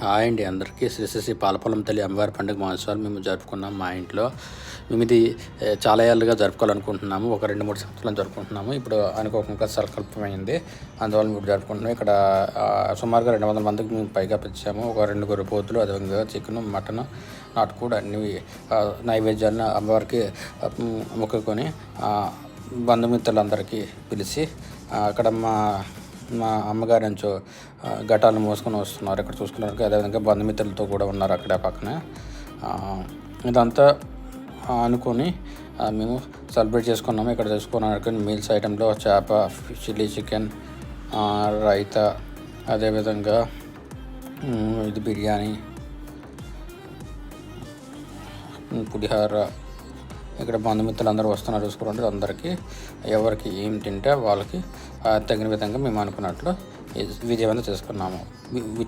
Hi అండి అందరికీ. శ్రీ పాలపొలం తల్లి అమ్మవారి పండుగ మహోత్సవాలు మేము జరుపుకున్నాం మా ఇంట్లో. మేము ఇది చాలా ఏళ్ళుగా జరుపుకోవాలనుకుంటున్నాము. ఒక 2-3 సంవత్సరాలు జరుపుకుంటున్నాము. ఇప్పుడు అనుకోకుండా సంకల్పమైంది, అందువల్ల ఇప్పుడు జరుపుకుంటున్నాం. ఇక్కడ సుమారుగా 200 మందికి మేము పైగా పిలిచాము. ఒక 2 పోతులు, అదేవిధంగా చికెను, మటను, నాటుకోడి అన్ని నైవేద్యాలను అమ్మవారికి మొక్కుకొని బంధుమిత్రులందరికీ పిలిచి అక్కడ మా అమ్మగారి నుంచో ఘటాలను మోసుకొని వస్తున్నారు. ఇక్కడ చూసుకున్నారు. అదేవిధంగా బంధుమిత్రులతో కూడా ఉన్నారు అక్కడ పక్కన. ఇదంతా అనుకొని మేము సెలబ్రేట్ చేసుకున్నాము. ఇక్కడ చేసుకున్న మీల్స్ ఐటెంలో చేప, చిల్లీ చికెన్, రైతా, అదేవిధంగా ఇది బిర్యానీ, పులిహోర. ఇక్కడ బంధుమిత్రులు అందరూ వస్తున్నారు. చూసుకుంటే అందరికీ ఎవరికి ఏం తింటే వాళ్ళకి తగిన విధంగా మేము అనుకున్నట్లు విజయవంతం చేసుకున్నాము.